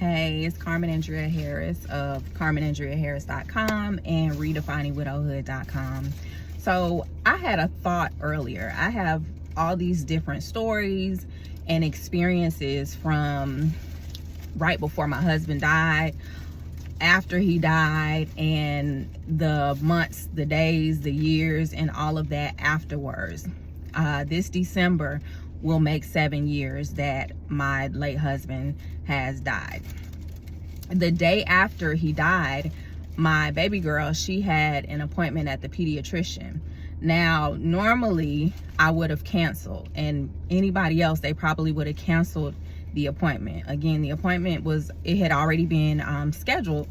Hey, it's Carmen Andrea Harris of CarmenAndreaHarris.com and RedefiningWidowhood.com. So I had a thought earlier. I have all these different stories and experiences from right before my husband died, after he died, and the months, the days, the years, and all of that afterwards. This December will make 7 years that my late husband has died. The day after he died, my baby girl, she had an appointment at the pediatrician. Now, normally I would have canceled, and anybody else, they probably would have canceled the appointment. Again, the appointment it had already been scheduled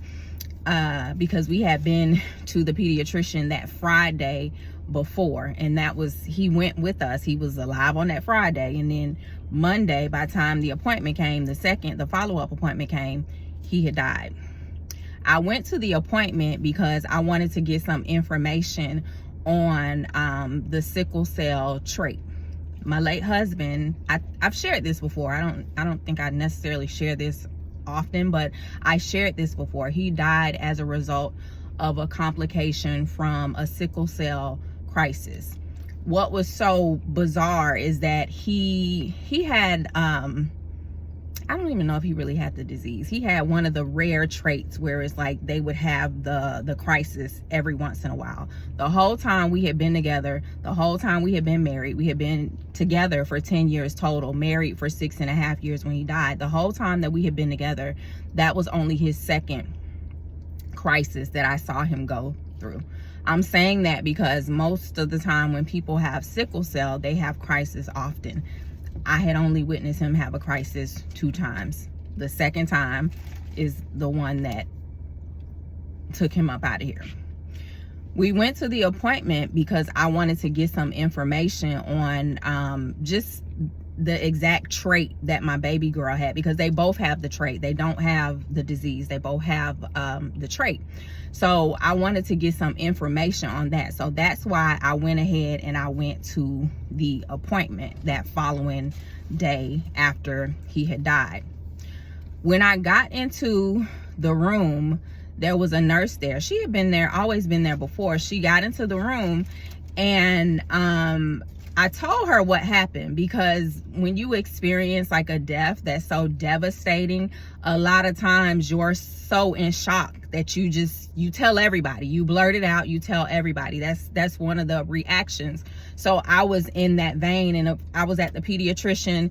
because we had been to the pediatrician that Friday before, and he went with us. He was alive on that Friday, and then Monday, by the time the appointment came, the follow-up appointment came, he had died. I went to the appointment because I wanted to get some information on the sickle cell trait. My late husband, I've shared this before. I don't think I necessarily share this often, but I shared this before. He died as a result of a complication from a sickle cell crisis. What was so bizarre is that he had I don't even know if he really had the disease. He had one of the rare traits where it's like they would have the crisis every once in a while. The whole time we had been together, the whole time we had been married, we had been together for 10 years total, married for 6.5 years when he died. The whole time that we had been together, that was only his second crisis that I saw him go through. I'm saying that because most of the time when people have sickle cell, they have crisis often. I had only witnessed him have a crisis 2 times. The second time is the one that took him up out of here. We went to the appointment because I wanted to get some information on just the exact trait that my baby girl had, because they both have the trait. They don't have the disease. They both have the trait. So I wanted to get some information on that. So that's why I went ahead and I went to the appointment that following day after he had died. When I got into the room, there was a nurse there. She had been there, always been there before. She got into the room, and I told her what happened, because when you experience like a death that's so devastating, a lot of times you're so in shock that you tell everybody, you blurt it out, you tell everybody. That's one of the reactions. So I was in that vein, and I was at the pediatrician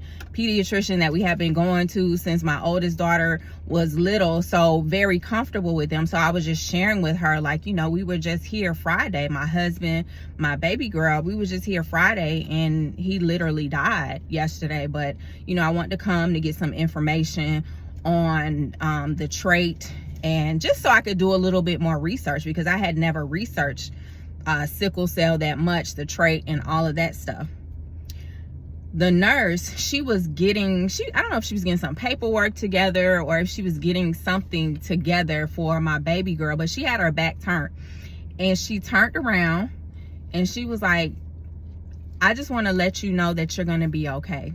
that we have been going to since my oldest daughter was little, so very comfortable with them. So I was just sharing with her, like, we were just here Friday, my husband, my baby girl, we was just here Friday, and he literally died yesterday. But I want to come to get some information on the trait, and just so I could do a little bit more research, because I had never researched sickle cell that much, the trait and all of that stuff. The nurse, I don't know if she was getting some paperwork together or if she was getting something together for my baby girl, but she had her back turned, and she turned around and she was like, I just want to let you know that you're going to be okay.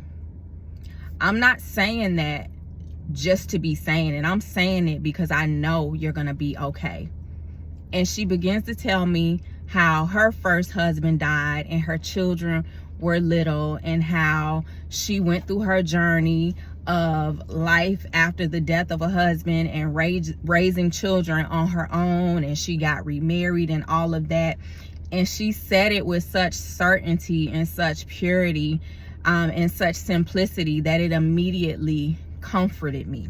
I'm not saying that just to be saying it. I'm saying it because I know you're going to be okay. And she begins to tell me how her first husband died and her children were little, and how she went through her journey of life after the death of a husband and raising children on her own, and she got remarried and all of that. And she said it with such certainty and such purity and such simplicity that it immediately comforted me.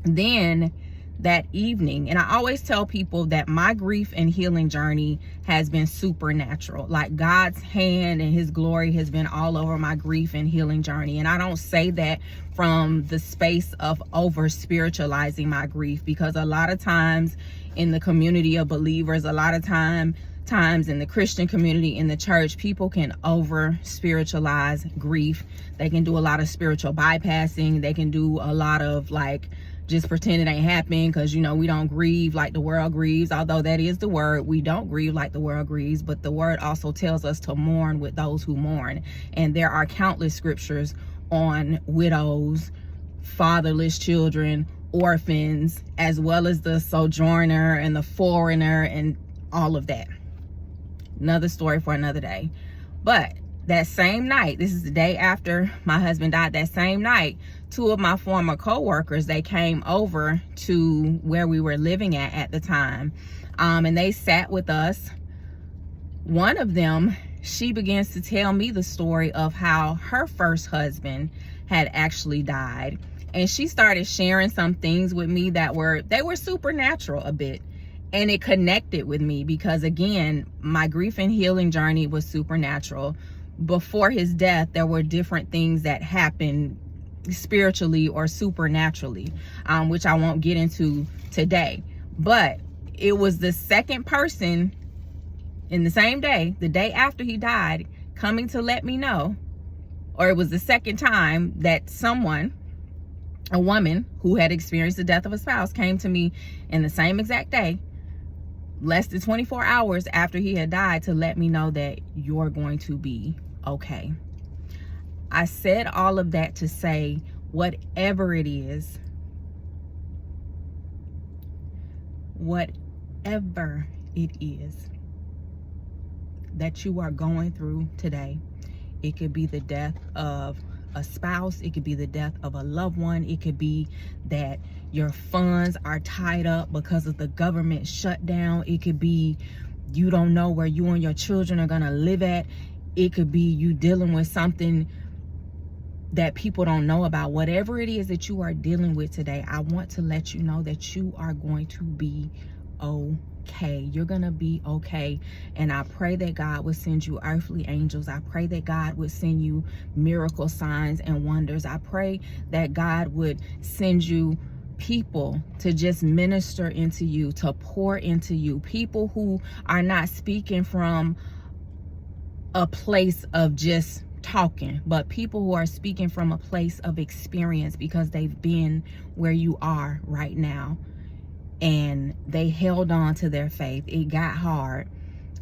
Then that evening, and I always tell people that my grief and healing journey has been supernatural. Like, God's hand and his glory has been all over my grief and healing journey. And I don't say that from the space of over spiritualizing my grief, because a lot of times in the community of believers, a lot of times in the Christian community, in the church, people can over spiritualize grief. They can do a lot of spiritual bypassing. They can do a lot of just pretend it ain't happening, because we don't grieve like the world grieves. Although that is the word, we don't grieve like the world grieves, but the word also tells us to mourn with those who mourn. And there are countless scriptures on widows, fatherless children, orphans, as well as the sojourner and the foreigner and all of that. Another story for another day. But that same night, this is the day after my husband died, that same night, 2 of my former co-workers, they came over to where we were living at the time, and they sat with us. One of them, she begins to tell me the story of how her first husband had actually died, and she started sharing some things with me that were supernatural a bit. And it connected with me because, again, my grief and healing journey was supernatural. Before his death, there were different things that happened spiritually or supernaturally, which I won't get into today. But it was the second person in the same day, the day after he died, coming to let me know, or it was the second time that someone, a woman who had experienced the death of a spouse, came to me in the same exact day, less than 24 hours after he had died, to let me know that you're going to be okay. I said all of that to say, whatever it is that you are going through today, it could be the death of a spouse, it could be the death of a loved one, it could be that your funds are tied up because of the government shutdown, it could be you don't know where you and your children are going to live at, it could be you dealing with something that people don't know about. Whatever it is that you are dealing with today, I want to let you know that you are going to be okay. You're gonna be okay. And I pray that God would send you earthly angels. I pray that God would send you miracle signs and wonders. I pray that God would send you people to just minister into you, to pour into you, people who are not speaking from a place of just talking, but people who are speaking from a place of experience, because they've been where you are right now and they held on to their faith. It got hard.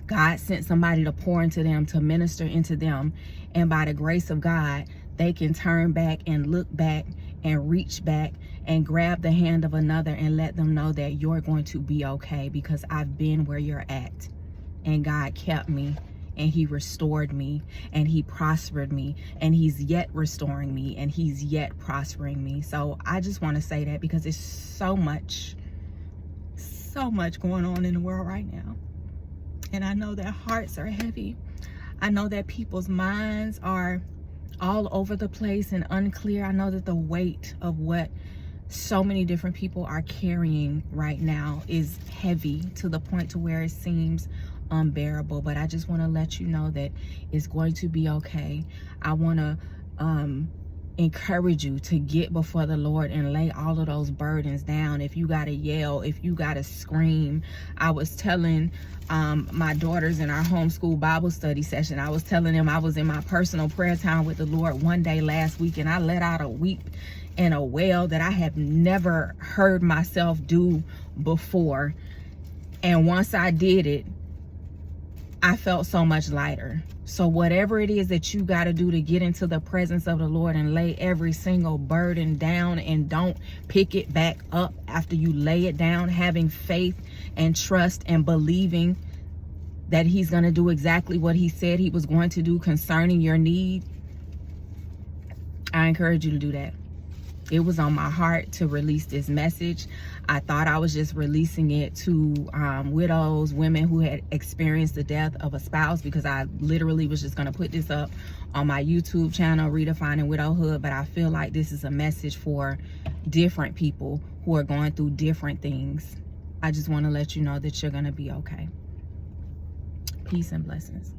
God sent somebody to pour into them, to minister into them, and by the grace of God, they can turn back and look back and reach back and grab the hand of another and let them know that you're going to be okay, because I've been where you're at and God kept me and he restored me and he prospered me and he's yet restoring me and he's yet prospering me. So I just want to say that because there's so much going on in the world right now. And I know that hearts are heavy. I know that people's minds are all over the place and unclear. I know that the weight of what so many different people are carrying right now is heavy to the point to where it seems unbearable. But I just want to let you know that it's going to be okay. I want to encourage you to get before the Lord and lay all of those burdens down. If you gotta yell, if you gotta scream. I was telling my daughters in our homeschool Bible study session, I was telling them I was in my personal prayer time with the Lord one day last week, and I let out a weep and a wail that I have never heard myself do before. And once I did it, I felt so much lighter. So whatever it is that you got to do to get into the presence of the Lord and lay every single burden down, and don't pick it back up after you lay it down, having faith and trust and believing that he's going to do exactly what he said he was going to do concerning your need, I encourage you to do that. It was on my heart to release this message. I thought I was just releasing it to widows, women who had experienced the death of a spouse, because I literally was just going to put this up on my YouTube channel, Redefining Widowhood. But I feel like this is a message for different people who are going through different things. I just want to let you know that you're going to be okay. Peace and blessings.